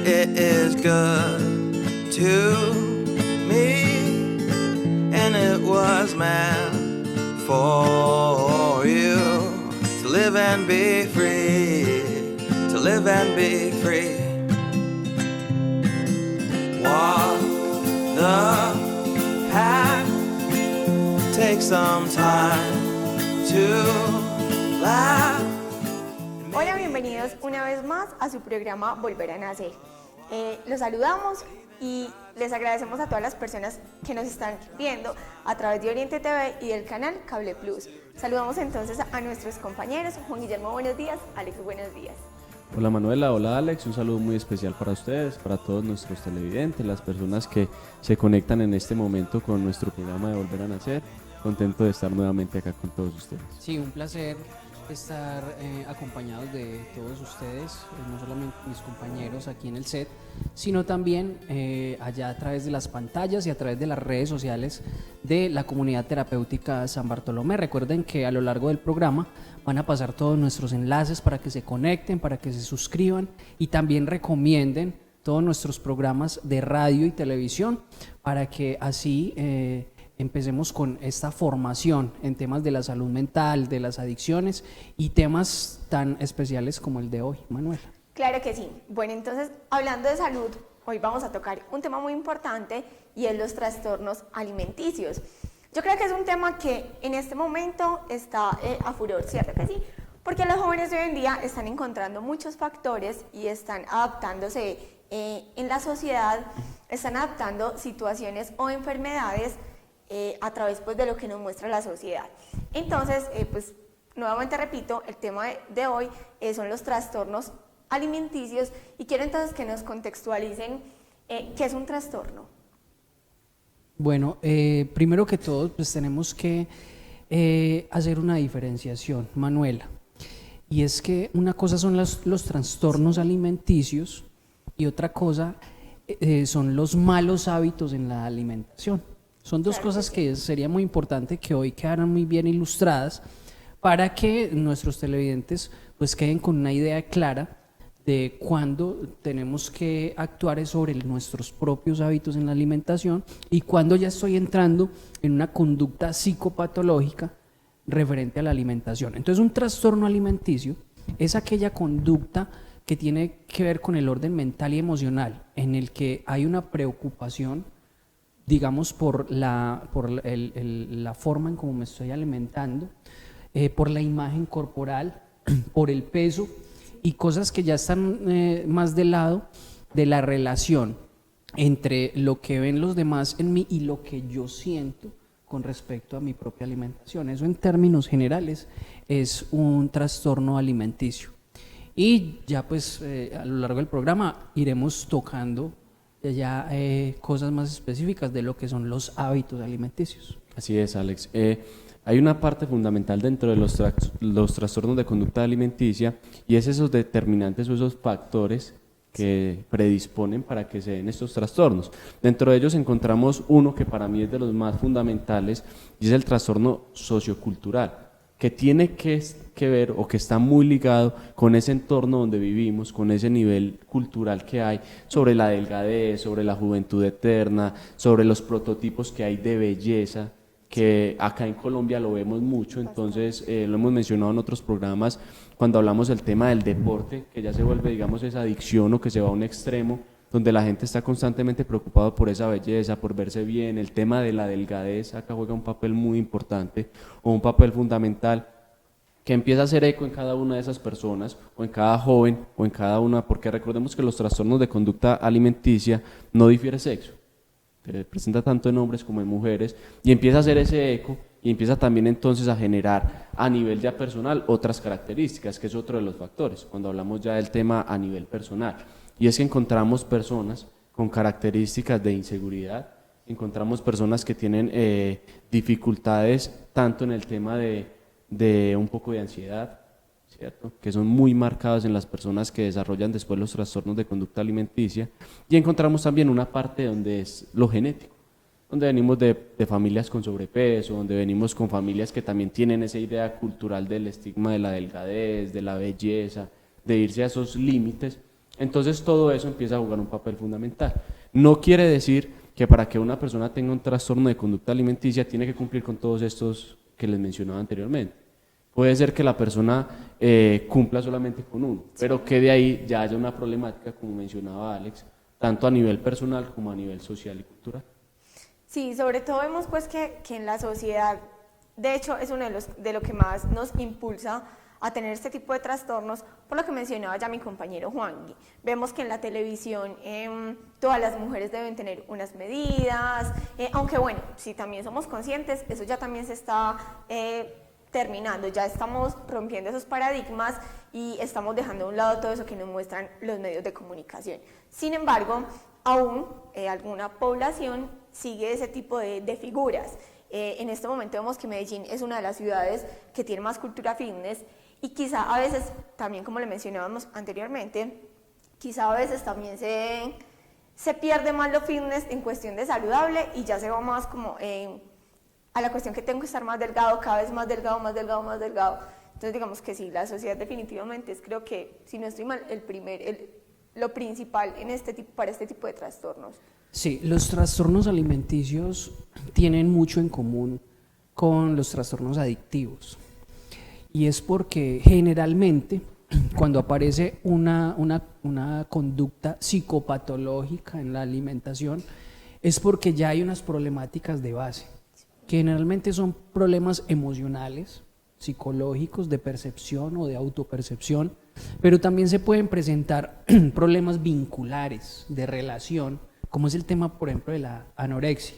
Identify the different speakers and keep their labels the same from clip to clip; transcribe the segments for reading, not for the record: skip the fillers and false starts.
Speaker 1: it is good to me, and it was meant for you to live and be free, to live and be free. Walk the path, take some time to laugh.
Speaker 2: Hola, bienvenidos una vez más a su programa Volver a Nacer. Los saludamos y les agradecemos a todas las personas que nos están viendo a través de Oriente TV y del canal Cable Plus. Saludamos entonces a nuestros compañeros. Juan Guillermo, buenos días. Alex, buenos días.
Speaker 3: Hola Manuela, hola Alex, un saludo muy especial para ustedes, para todos nuestros televidentes, las personas que se conectan en este momento con nuestro programa de Volver a Nacer. Contento de estar nuevamente acá con todos ustedes.
Speaker 4: Sí, un placer estar acompañados de todos ustedes, no solamente mis compañeros aquí en el set, sino también allá a través de las pantallas y a través de las redes sociales de la comunidad terapéutica San Bartolomé. Recuerden que a lo largo del programa van a pasar todos nuestros enlaces para que se conecten, para que se suscriban y también recomienden todos nuestros programas de radio y televisión para que así empecemos con esta formación en temas de la salud mental, de las adicciones y temas tan especiales como el de hoy, Manuela.
Speaker 2: Claro que sí. Bueno, entonces, hablando de salud, hoy vamos a tocar un tema muy importante y es los trastornos alimenticios. Yo creo que es un tema que en este momento está a furor, ¿cierto que sí? Porque los jóvenes de hoy en día están encontrando muchos factores y están adaptándose en la sociedad, están adaptando situaciones o enfermedades a través pues, de lo que nos muestra la sociedad. Entonces, pues nuevamente repito, el tema de hoy son los trastornos alimenticios y quiero entonces que nos contextualicen qué es un trastorno.
Speaker 4: Bueno, primero que todo, pues tenemos que hacer una diferenciación, Manuela, y es que una cosa son los trastornos alimenticios y otra cosa son los malos hábitos en la alimentación. Son dos cosas que sería muy importante que hoy quedaran muy bien ilustradas para que nuestros televidentes pues queden con una idea clara de cuándo tenemos que actuar sobre nuestros propios hábitos en la alimentación y cuándo ya estoy entrando en una conducta psicopatológica referente a la alimentación. Entonces, un trastorno alimenticio es aquella conducta que tiene que ver con el orden mental y emocional, en el que hay una preocupación, digamos, por la forma en cómo me estoy alimentando, por la imagen corporal, por el peso y cosas que ya están más del lado de la relación entre lo que ven los demás en mí y lo que yo siento con respecto a mi propia alimentación. Eso en términos generales es un trastorno alimenticio. Y ya pues a lo largo del programa iremos tocando ya cosas más específicas de lo que son los hábitos alimenticios.
Speaker 3: Así es, Alex. Hay una parte fundamental dentro de los trastornos de conducta alimenticia y es esos determinantes o esos factores que predisponen para que se den estos trastornos. Dentro de ellos encontramos uno que para mí es de los más fundamentales y es el trastorno sociocultural, que tiene que ver o que está muy ligado con ese entorno donde vivimos, con ese nivel cultural que hay sobre la delgadez, sobre la juventud eterna, sobre los prototipos que hay de belleza, que acá en Colombia lo vemos mucho. Entonces lo hemos mencionado en otros programas cuando hablamos del tema del deporte, que ya se vuelve, digamos, esa adicción o que se va a un extremo, donde la gente está constantemente preocupada por esa belleza, por verse bien. El tema de la delgadez acá juega un papel muy importante o un papel fundamental que empieza a hacer eco en cada una de esas personas o en cada joven o en cada una, porque recordemos que los trastornos de conducta alimenticia no difiere sexo, se presenta tanto en hombres como en mujeres y empieza a hacer ese eco y empieza también entonces a generar a nivel ya personal otras características, que es otro de los factores cuando hablamos ya del tema a nivel personal. Y es que encontramos personas con características de inseguridad, encontramos personas que tienen dificultades tanto en el tema de un poco de ansiedad, ¿cierto?, que son muy marcadas en las personas que desarrollan después los trastornos de conducta alimenticia, y encontramos también una parte donde es lo genético, donde venimos de familias con sobrepeso, donde venimos con familias que también tienen esa idea cultural del estigma de la delgadez, de la belleza, de irse a esos límites, Entonces todo eso empieza a jugar un papel fundamental. No quiere decir que para que una persona tenga un trastorno de conducta alimenticia tiene que cumplir con todos estos que les mencionaba anteriormente. Puede ser que la persona cumpla solamente con uno, pero que de ahí ya haya una problemática, como mencionaba Alex, tanto a nivel personal como a nivel social y cultural.
Speaker 2: Sí, sobre todo vemos pues que en la sociedad, de hecho, es uno de lo que más nos impulsa a tener este tipo de trastornos, por lo que mencionaba ya mi compañero Juan. Vemos que en la televisión todas las mujeres deben tener unas medidas, aunque bueno, si también somos conscientes, eso ya también se está terminando, ya estamos rompiendo esos paradigmas y estamos dejando a un lado todo eso que nos muestran los medios de comunicación. Sin embargo, aún alguna población sigue ese tipo de figuras. En este momento vemos que Medellín es una de las ciudades que tiene más cultura fitness y quizá a veces, también como le mencionábamos anteriormente, quizá a veces también se pierde más lo fitness en cuestión de saludable y ya se va más como a la cuestión que tengo que estar más delgado, cada vez más delgado, más delgado, más delgado. Entonces digamos que sí, la sociedad definitivamente es, creo que, si no estoy mal, lo principal en para este tipo de trastornos.
Speaker 4: Sí, los trastornos alimenticios tienen mucho en común con los trastornos adictivos. Y es porque generalmente cuando aparece una conducta psicopatológica en la alimentación es porque ya hay unas problemáticas de base, que generalmente son problemas emocionales, psicológicos, de percepción o de autopercepción, pero también se pueden presentar problemas vinculares, de relación, como es el tema, por ejemplo, de la anorexia,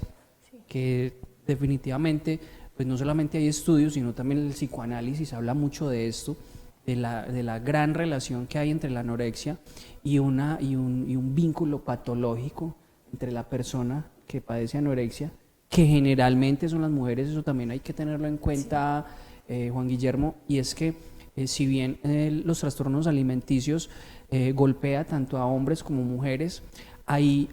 Speaker 4: que definitivamente, pues no solamente hay estudios, sino también el psicoanálisis habla mucho de esto, de la gran relación que hay entre la anorexia y un vínculo patológico entre la persona que padece anorexia, que generalmente son las mujeres. Eso también hay que tenerlo en cuenta, Juan Guillermo, y es que si bien los trastornos alimenticios golpea tanto a hombres como mujeres, hay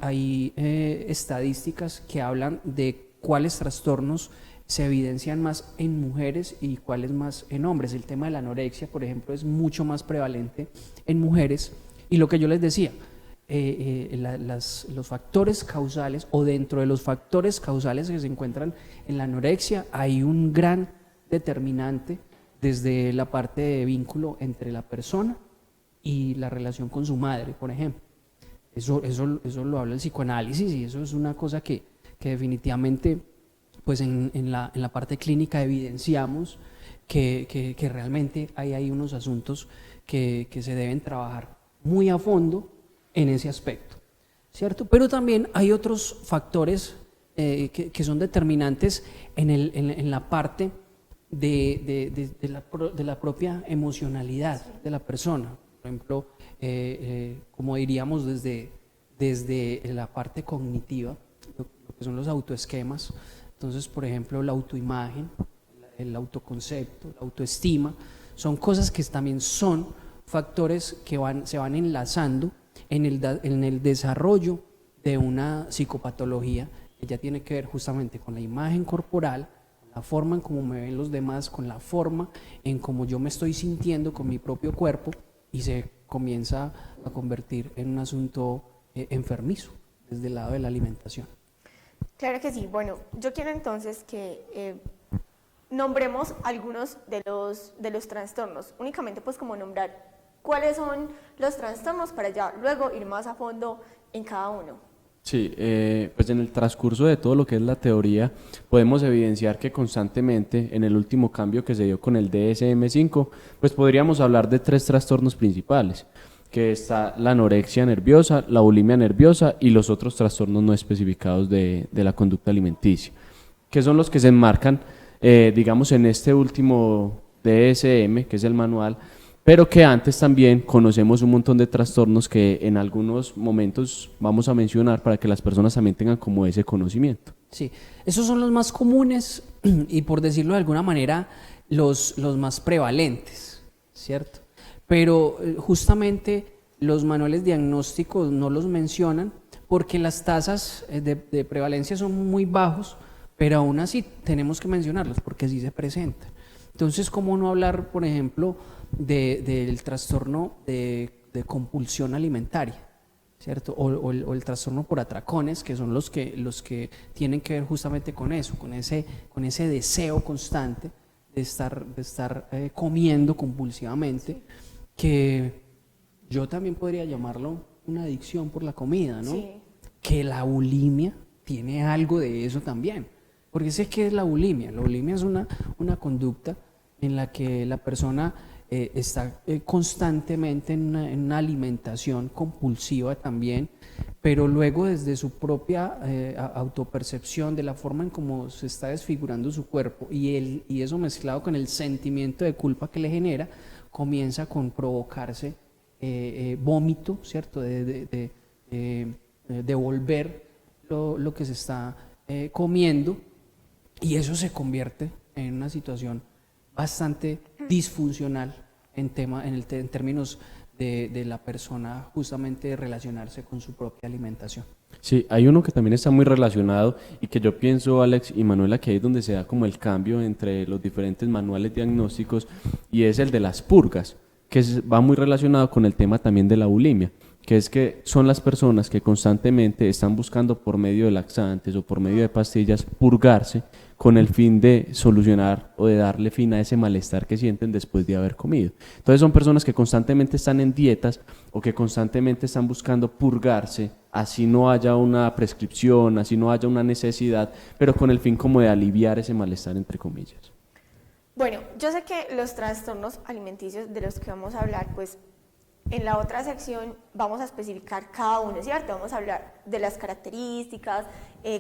Speaker 4: estadísticas que hablan de cuáles trastornos se evidencian más en mujeres y cuáles más en hombres. El tema de la anorexia, por ejemplo, es mucho más prevalente en mujeres, y lo que yo les decía, los factores causales, o dentro de los factores causales que se encuentran en la anorexia, hay un gran determinante desde la parte de vínculo entre la persona y la relación con su madre, por ejemplo. Eso lo habla el psicoanálisis, y eso es una cosa que definitivamente, pues en la parte clínica evidenciamos que realmente hay unos asuntos que se deben trabajar muy a fondo en ese aspecto, ¿cierto? Pero también hay otros factores que son determinantes en la parte de la propia emocionalidad de la persona. Por ejemplo, como diríamos desde la parte cognitiva, lo que son los autoesquemas. Entonces, por ejemplo, la autoimagen, el autoconcepto, la autoestima, son cosas que también son factores que se van enlazando en el desarrollo de una psicopatología que ya tiene que ver justamente con la imagen corporal, la forma en cómo me ven los demás, con la forma en cómo yo me estoy sintiendo con mi propio cuerpo, y se comienza a convertir en un asunto enfermizo desde el lado de la alimentación.
Speaker 2: Claro que sí. Bueno, yo quiero entonces que nombremos algunos de los trastornos, únicamente pues como nombrar cuáles son los trastornos para ya luego ir más a fondo en cada uno.
Speaker 3: Sí, pues en el transcurso de todo lo que es la teoría, podemos evidenciar que constantemente en el último cambio que se dio con el DSM-5, pues podríamos hablar de 3 trastornos principales, que está la anorexia nerviosa, la bulimia nerviosa y los otros trastornos no especificados de la conducta alimenticia, que son los que se enmarcan, digamos, en este último DSM, que es el manual, pero que antes también conocemos un montón de trastornos que en algunos momentos vamos a mencionar para que las personas también tengan como ese conocimiento.
Speaker 4: Sí, esos son los más comunes y, por decirlo de alguna manera, los más prevalentes, ¿cierto? Pero justamente los manuales diagnósticos no los mencionan porque las tasas de prevalencia son muy bajos, pero aún así tenemos que mencionarlos porque sí se presentan. Entonces, ¿cómo no hablar, por ejemplo, del trastorno de de compulsión alimentaria, ¿cierto? O el trastorno por atracones, que son los que tienen que ver justamente con eso, con ese deseo constante de estar comiendo compulsivamente, que yo también podría llamarlo una adicción por la comida, ¿no?
Speaker 2: Sí.
Speaker 4: Que la bulimia tiene algo de eso también. Porque sé qué es la bulimia. La bulimia es una conducta en la que la persona está constantemente en una alimentación compulsiva también, pero luego desde su propia autopercepción de la forma en cómo se está desfigurando su cuerpo y eso mezclado con el sentimiento de culpa que le genera, comienza con provocarse vómito, ¿cierto? De devolver lo que se está comiendo, y eso se convierte en una situación bastante disfuncional en términos de la persona justamente relacionarse con su propia alimentación.
Speaker 3: Sí, hay uno que también está muy relacionado y que yo pienso, Alex y Manuela, que ahí es donde se da como el cambio entre los diferentes manuales diagnósticos, y es el de las purgas, que va muy relacionado con el tema también de la bulimia, que es que son las personas que constantemente están buscando por medio de laxantes o por medio de pastillas purgarse con el fin de solucionar o de darle fin a ese malestar que sienten después de haber comido. Entonces son personas que constantemente están en dietas o que constantemente están buscando purgarse, así no haya una prescripción, así no haya una necesidad, pero con el fin como de aliviar ese malestar, entre comillas.
Speaker 2: Bueno, yo sé que los trastornos alimenticios de los que vamos a hablar, pues en la otra sección vamos a especificar cada uno, ¿cierto? Vamos a hablar de las características,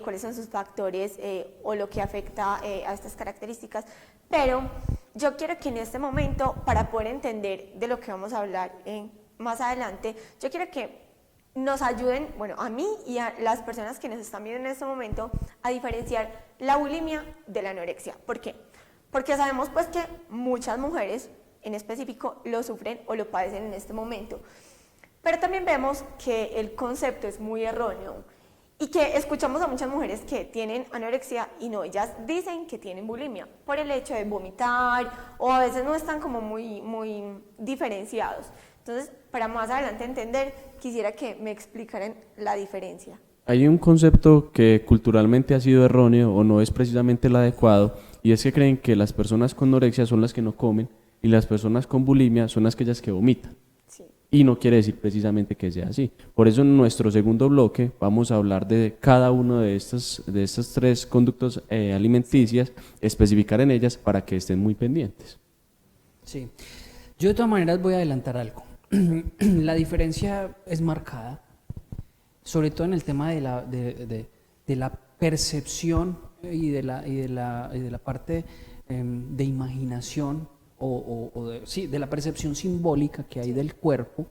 Speaker 2: cuáles son sus factores o lo que afecta a estas características, pero yo quiero que en este momento, para poder entender de lo que vamos a hablar más adelante, yo quiero que nos ayuden, bueno, a mí y a las personas que nos están viendo en este momento, a diferenciar la bulimia de la anorexia. ¿Por qué? Porque sabemos pues que muchas mujeres en específico lo sufren o lo padecen en este momento. Pero también vemos que el concepto es muy erróneo y que escuchamos a muchas mujeres que tienen anorexia y no, ellas dicen que tienen bulimia por el hecho de vomitar, o a veces no están como muy diferenciados. Entonces, para más adelante entender, quisiera que me explicaran la diferencia.
Speaker 3: Hay un concepto que culturalmente ha sido erróneo o no es precisamente el adecuado, y es que creen que las personas con anorexia son las que no comen y las personas con bulimia son aquellas que vomitan.
Speaker 2: Sí.
Speaker 3: Y no quiere decir precisamente que sea así. Por eso en nuestro segundo bloque vamos a hablar de cada uno de estas tres conductas alimenticias, especificar en ellas para que estén muy pendientes.
Speaker 4: Sí, yo de todas maneras voy a adelantar algo. La diferencia es marcada, sobre todo en el tema de la percepción y de la parte de imaginación de la percepción simbólica que hay del cuerpo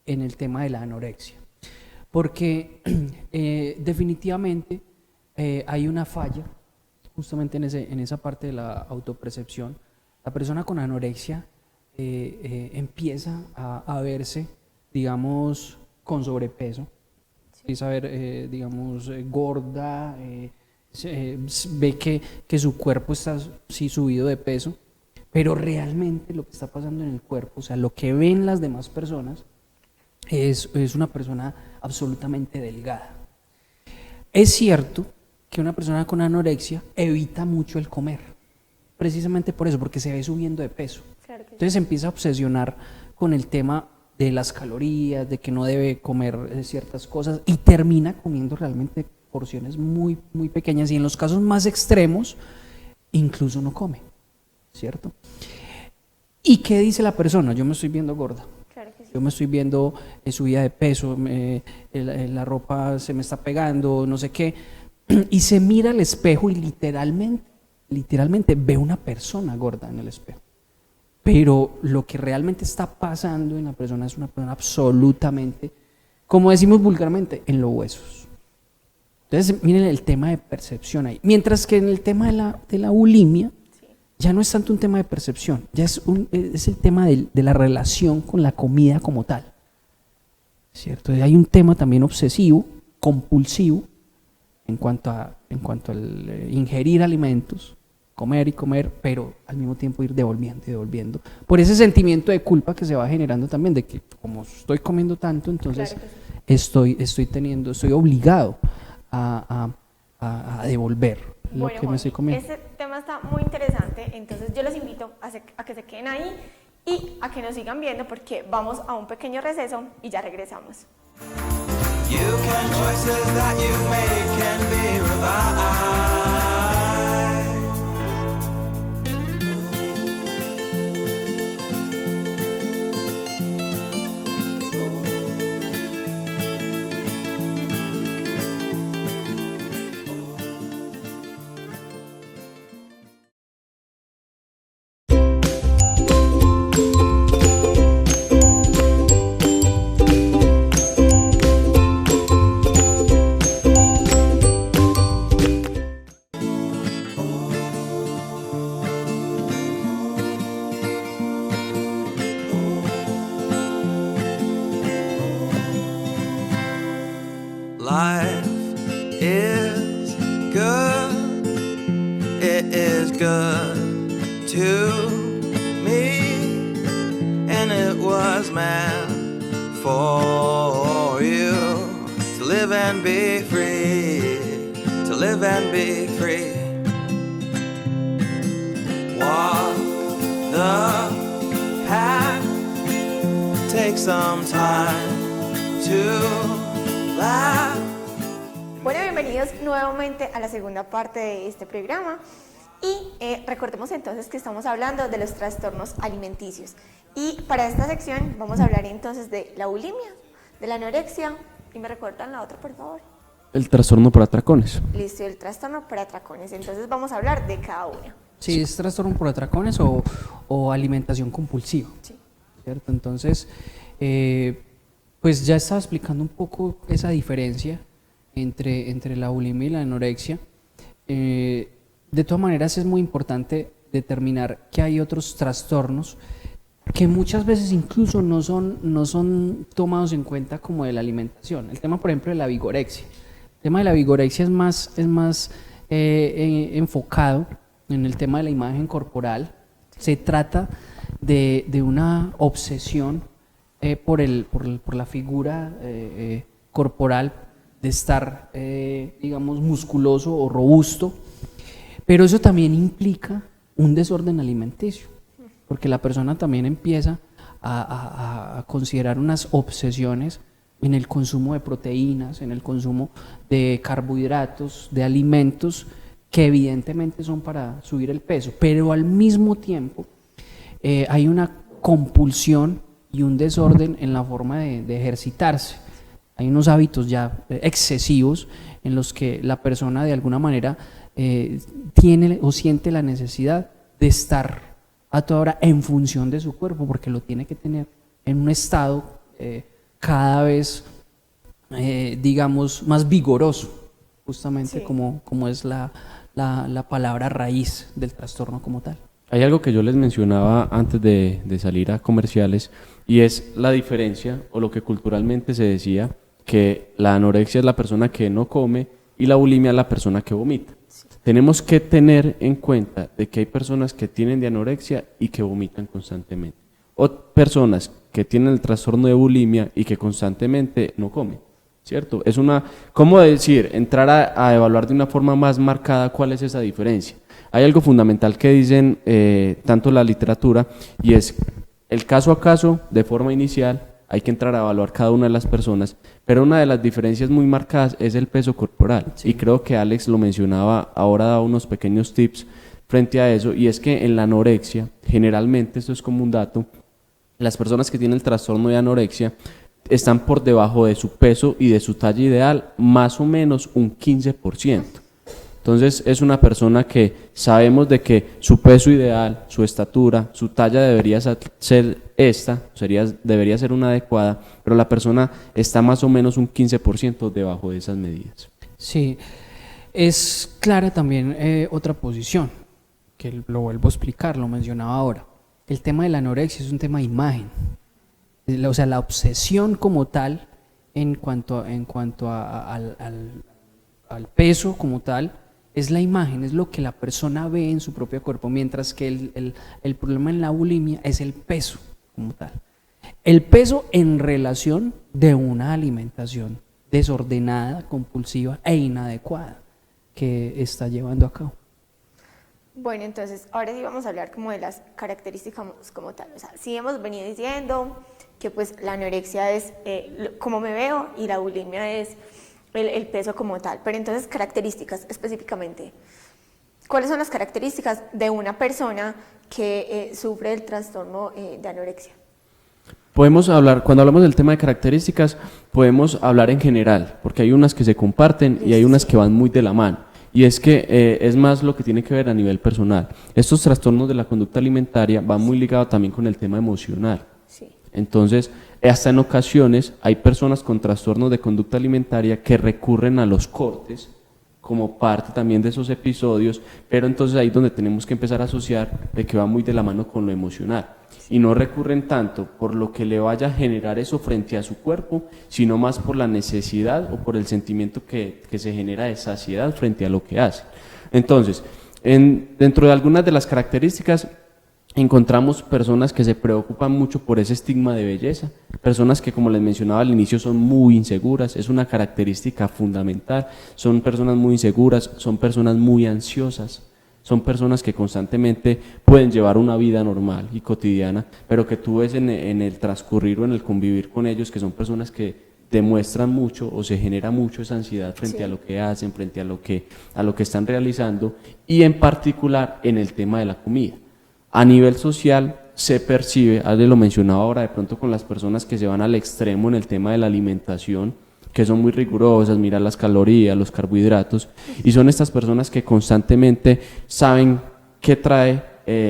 Speaker 4: en el tema de la anorexia. Porque definitivamente hay una falla justamente en esa parte de la autopercepción. La persona con anorexia empieza a verse, digamos, con sobrepeso, empieza a ver, digamos, gorda, ve que su cuerpo está sí subido de peso, pero realmente lo que está pasando en el cuerpo, o sea, lo que ven las demás personas es una persona absolutamente delgada. Es cierto que una persona con anorexia evita mucho el comer, precisamente por eso, porque se ve subiendo de peso.
Speaker 2: Claro que sí.
Speaker 4: Entonces se empieza a obsesionar con el tema de las calorías, de que no debe comer ciertas cosas, y termina comiendo realmente porciones muy, muy pequeñas, y en los casos más extremos incluso no come, ¿cierto? ¿Y qué dice la persona? Yo me estoy viendo gorda,
Speaker 2: Claro que sí.
Speaker 4: yo me estoy viendo subida de peso, la ropa se me está pegando, no sé qué, y se mira al espejo y literalmente ve una persona gorda en el espejo. Pero lo que realmente está pasando en la persona es una persona absolutamente, como decimos vulgarmente, en los huesos. Entonces, miren el tema de percepción ahí. Mientras que en el tema de la bulimia, ya no es tanto un tema de percepción, ya es el tema de la relación con la comida como tal, ¿cierto? Hay un tema también obsesivo, compulsivo, en cuanto al ingerir alimentos, comer y comer, pero al mismo tiempo ir devolviendo y devolviendo. Por ese sentimiento de culpa que se va generando también, de que como estoy comiendo tanto, entonces
Speaker 2: Claro que sí.
Speaker 4: estoy obligado a devolver lo
Speaker 2: Bueno,
Speaker 4: que me estoy comiendo.
Speaker 2: ese tema está muy interesante, entonces yo los invito a que se queden ahí y a que nos sigan viendo porque vamos a un pequeño receso y ya regresamos.
Speaker 1: You can choices that you make can be revised. Life is good, it is good to me, and it was meant for you to live and be free, to live and be free. Walk the path, take some time to laugh.
Speaker 2: Bueno, bienvenidos nuevamente a la segunda parte de este programa y recordemos entonces que estamos hablando de los trastornos alimenticios y para esta sección vamos a hablar entonces de la bulimia, de la anorexia y me recuerdan la otra por favor.
Speaker 3: El trastorno por atracones.
Speaker 2: Listo, el trastorno por atracones, entonces vamos a hablar de cada una.
Speaker 4: Sí, es trastorno por atracones o alimentación compulsiva.
Speaker 2: Sí.
Speaker 4: ¿Cierto? Entonces, pues ya estaba explicando un poco esa diferencia entre la bulimia y la anorexia. De todas maneras es muy importante determinar que hay otros trastornos que muchas veces incluso no son tomados en cuenta como de la alimentación. El tema, por ejemplo, de la vigorexia. El tema de la vigorexia es más enfocado en el tema de la imagen corporal. Se trata de una obsesión por la figura corporal, de estar, digamos, musculoso o robusto, pero eso también implica un desorden alimenticio, porque la persona también empieza a considerar unas obsesiones en el consumo de proteínas, en el consumo de carbohidratos, de alimentos que evidentemente son para subir el peso, pero al mismo tiempo hay una compulsión y un desorden en la forma de ejercitarse. Hay unos hábitos ya excesivos en los que la persona de alguna manera tiene o siente la necesidad de estar a toda hora en función de su cuerpo, porque lo tiene que tener en un estado cada vez, digamos, más vigoroso, justamente
Speaker 2: Sí.
Speaker 4: como es la palabra raíz del trastorno como tal.
Speaker 3: Hay algo que yo les mencionaba antes de salir a comerciales y es la diferencia o lo que culturalmente se decía que la anorexia es la persona que no come y la bulimia es la persona que vomita. Tenemos que tener en cuenta de que hay personas que tienen de anorexia y que vomitan constantemente o personas que tienen el trastorno de bulimia y que constantemente no comen, ¿cierto? Es ¿cómo decir? Entrar a evaluar de una forma más marcada cuál es esa diferencia. Hay algo fundamental que dicen tanto la literatura y es el caso a caso, de forma inicial, hay que entrar a evaluar cada una de las personas, pero una de las diferencias muy marcadas es el peso corporal.
Speaker 4: Sí.
Speaker 3: Y creo que Alex lo mencionaba, ahora da unos pequeños tips frente a eso, y es que en la anorexia, generalmente, esto es como un dato, las personas que tienen el trastorno de anorexia están por debajo de su peso y de su talla ideal, más o menos un 15%. Entonces es una persona que sabemos de que su peso ideal, su estatura, su talla debería ser debería ser una adecuada, pero la persona está más o menos un 15% debajo de esas medidas.
Speaker 4: Sí, es clara también otra posición, que lo vuelvo a explicar, lo mencionaba ahora. El tema de la anorexia es un tema de imagen, o sea, la obsesión como tal en cuanto al peso como tal es la imagen, es lo que la persona ve en su propio cuerpo, mientras que el problema en la bulimia es el peso como tal. El peso en relación de una alimentación desordenada, compulsiva e inadecuada que está llevando a cabo.
Speaker 2: Bueno, entonces ahora sí vamos a hablar como de las características como tal. O sea, sí hemos venido diciendo que pues la anorexia es como me veo y la bulimia es el peso como tal. Pero entonces, características específicamente. ¿Cuáles son las características de una persona que sufre el trastorno de anorexia?
Speaker 3: Podemos hablar, cuando hablamos del tema de características, podemos hablar en general, porque hay unas que se comparten y hay unas que van muy de la mano. Y es que es más lo que tiene que ver a nivel personal. Estos trastornos de la conducta alimentaria van muy ligados también con el tema emocional.
Speaker 2: Sí.
Speaker 3: Entonces, hasta en ocasiones hay personas con trastornos de conducta alimentaria que recurren a los cortes como parte también de esos episodios, pero entonces ahí es donde tenemos que empezar a asociar de que va muy de la mano con lo emocional. Y no recurren tanto por lo que le vaya a generar eso frente a su cuerpo, sino más por la necesidad o por el sentimiento que se genera de saciedad frente a lo que hace. Entonces, dentro de algunas de las características, encontramos personas que se preocupan mucho por ese estigma de belleza, personas que, como les mencionaba al inicio, son muy inseguras, es una característica fundamental, son personas muy inseguras, son personas muy ansiosas, son personas que constantemente pueden llevar una vida normal y cotidiana, pero que tú ves en el transcurrir o en el convivir con ellos que son personas que demuestran mucho o se genera mucho esa ansiedad frente a lo que hacen, frente a lo que están realizando, y en particular en el tema de la comida. A nivel social se percibe, Ale lo mencionaba ahora, de pronto con las personas que se van al extremo en el tema de la alimentación, que son muy rigurosas, miran las calorías, los carbohidratos, y son estas personas que constantemente saben qué trae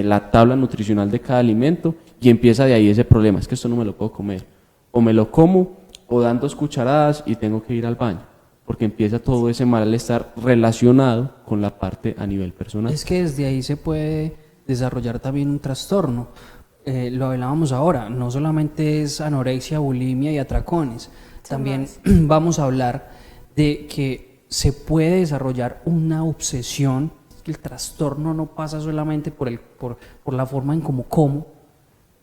Speaker 3: la tabla nutricional de cada alimento, y empieza de ahí ese problema, es que esto no me lo puedo comer, o me lo como, o dan 2 cucharadas y tengo que ir al baño, porque empieza todo ese malestar relacionado con la parte a nivel personal.
Speaker 4: Es que desde ahí se puede desarrollar también un trastorno. Lo hablábamos ahora, no solamente es anorexia, bulimia y atracones, también vamos a hablar de que se puede desarrollar una obsesión, que el trastorno no pasa solamente por la forma en cómo como,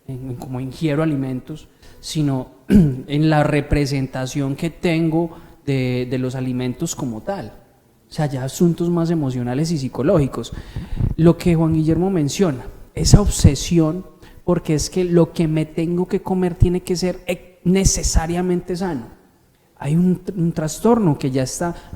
Speaker 4: en cómo ingiero alimentos, sino en la representación que tengo de los alimentos como tal. O sea, ya asuntos más emocionales y psicológicos. Lo que Juan Guillermo menciona, esa obsesión, porque es que lo que me tengo que comer tiene que ser necesariamente sano. Hay un trastorno que ya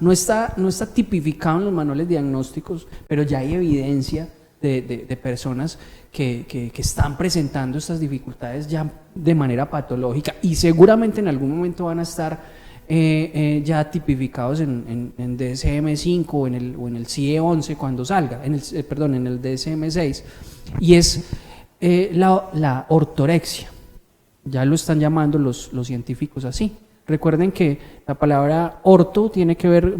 Speaker 4: no está tipificado en los manuales diagnósticos, pero ya hay evidencia de personas que están presentando estas dificultades ya de manera patológica, y seguramente en algún momento van a estar ya tipificados en DSM-5 o en el CIE-11 cuando salga, en el DSM-6, y es la ortorexia. Ya lo están llamando los científicos así. Recuerden que la palabra orto tiene que ver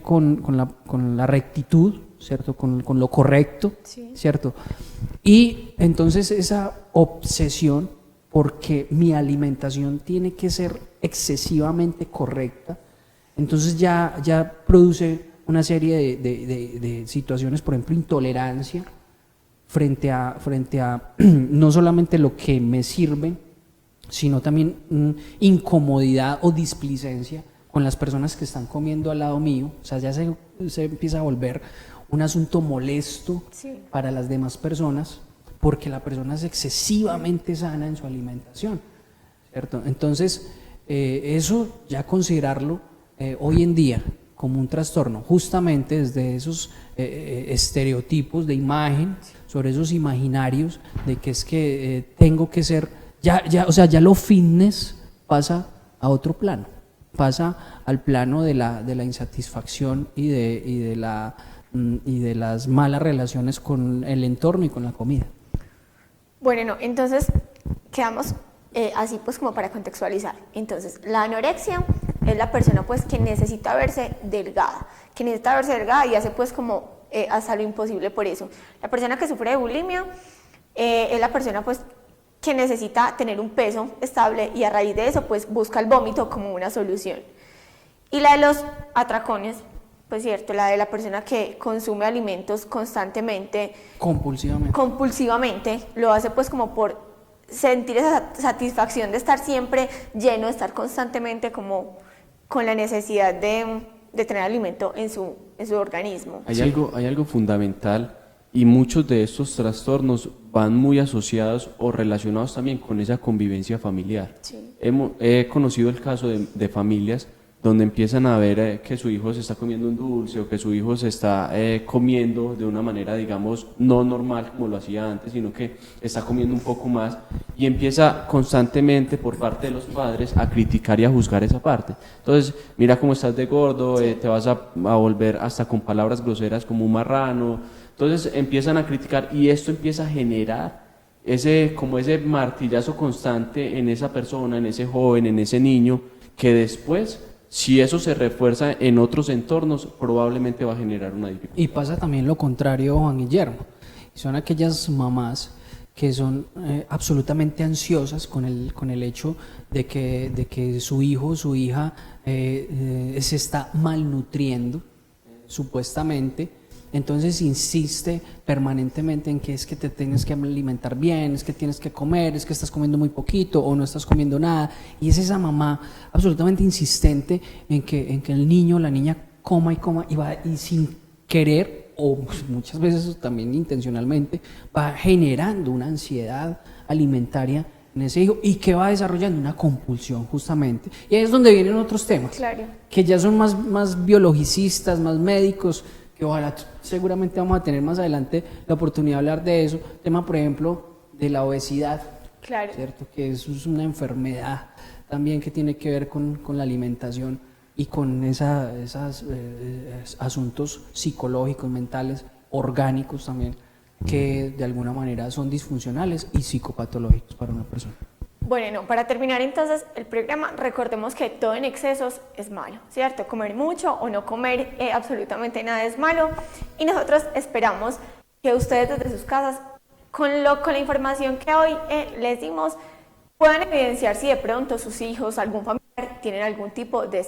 Speaker 4: con la rectitud, ¿cierto? Con lo correcto, sí, ¿cierto? Y entonces esa obsesión porque mi alimentación tiene que ser excesivamente correcta, entonces ya produce una serie de situaciones, por ejemplo, intolerancia frente a no solamente lo que me sirven, sino también incomodidad o displicencia con las personas que están comiendo al lado mío. O sea, ya se empieza a volver un asunto molesto, sí, para las demás personas, porque la persona es excesivamente sana en su alimentación, ¿cierto? Entonces, eso ya considerarlo hoy en día como un trastorno, justamente desde esos estereotipos de imagen, sobre esos imaginarios de que es que tengo que ser, o sea, ya lo fitness pasa a otro plano, pasa al plano de la insatisfacción y de las malas relaciones con el entorno y con la comida.
Speaker 2: Bueno, no, entonces quedamos así pues como para contextualizar. Entonces, la anorexia es la persona pues que necesita verse delgada, y hace pues como hasta lo imposible por eso. La persona que sufre de bulimia es la persona pues que necesita tener un peso estable, y a raíz de eso pues busca el vómito como una solución. Y la de los atracones pues cierto, la de la persona que consume alimentos constantemente, compulsivamente, lo hace pues como por sentir esa satisfacción de estar siempre lleno, de estar constantemente como con la necesidad de tener alimento en su organismo.
Speaker 3: Hay algo fundamental y muchos de estos trastornos van muy asociados o relacionados también con esa convivencia familiar.
Speaker 2: Sí.
Speaker 3: He conocido el caso de familias donde empiezan a ver que su hijo se está comiendo un dulce o que su hijo se está comiendo de una manera, digamos, no normal como lo hacía antes, sino que está comiendo un poco más y empieza constantemente por parte de los padres a criticar y a juzgar esa parte. Entonces, mira cómo estás de gordo, te vas a volver hasta con palabras groseras como un marrano. Entonces empiezan a criticar y esto empieza a generar ese martillazo constante en esa persona, en ese joven, en ese niño, que después, si eso se refuerza en otros entornos, probablemente va a generar una dificultad.
Speaker 4: Y pasa también lo contrario, Juan Guillermo. Son aquellas mamás que son absolutamente ansiosas con el hecho de que su hijo o su hija se está malnutriendo, supuestamente. Entonces insiste permanentemente en que es que te tienes que alimentar bien, es que tienes que comer, es que estás comiendo muy poquito o no estás comiendo nada. Y es esa mamá absolutamente insistente en que el niño o la niña coma y sin querer, o muchas veces también intencionalmente, va generando una ansiedad alimentaria en ese hijo y que va desarrollando una compulsión justamente. Y ahí es donde vienen otros temas,
Speaker 2: Claro.
Speaker 4: que ya son más biologicistas, más médicos, que ojalá seguramente vamos a tener más adelante la oportunidad de hablar de eso. Tema, por ejemplo, de la obesidad,
Speaker 2: Claro.
Speaker 4: ¿cierto? Que eso es una enfermedad también que tiene que ver con la alimentación y con esos asuntos psicológicos, mentales, orgánicos también, que de alguna manera son disfuncionales y psicopatológicos para una persona.
Speaker 2: Bueno, no, para terminar entonces el programa, recordemos que todo en excesos es malo, ¿cierto? Comer mucho o no comer absolutamente nada es malo, y nosotros esperamos que ustedes desde sus casas, con la información que hoy les dimos, puedan evidenciar si de pronto sus hijos, algún familiar, tienen algún tipo de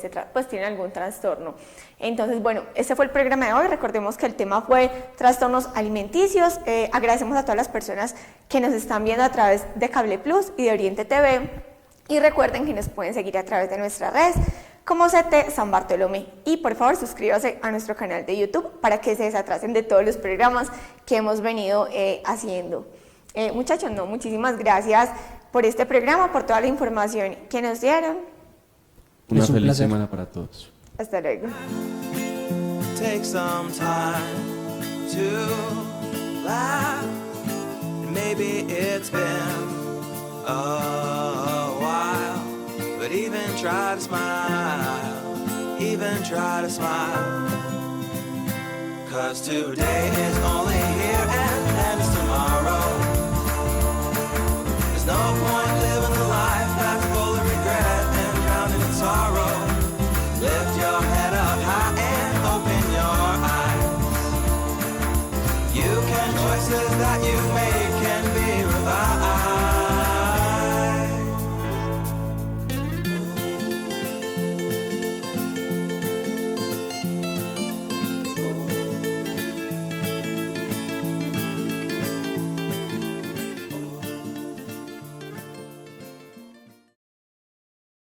Speaker 2: tienen algún trastorno. Entonces, bueno, este fue el programa de hoy. Recordemos que el tema fue trastornos alimenticios. Agradecemos a todas las personas que nos están viendo a través de Cable Plus y de Oriente TV. Y recuerden que nos pueden seguir a través de nuestras redes como CT San Bartolomé. Y por favor, suscríbanse a nuestro canal de YouTube para que se desatrasen de todos los programas que hemos venido haciendo. Muchachos, muchísimas gracias por este programa, por toda la información que nos dieron.
Speaker 3: Una
Speaker 4: Es un
Speaker 3: feliz
Speaker 4: placer.
Speaker 3: semana para todos.
Speaker 2: Hasta luego.
Speaker 1: Take some time to laugh. Maybe it's been a while, but even try to smile, even try to smile. 'Cause today is only here and ends tomorrow. There's no point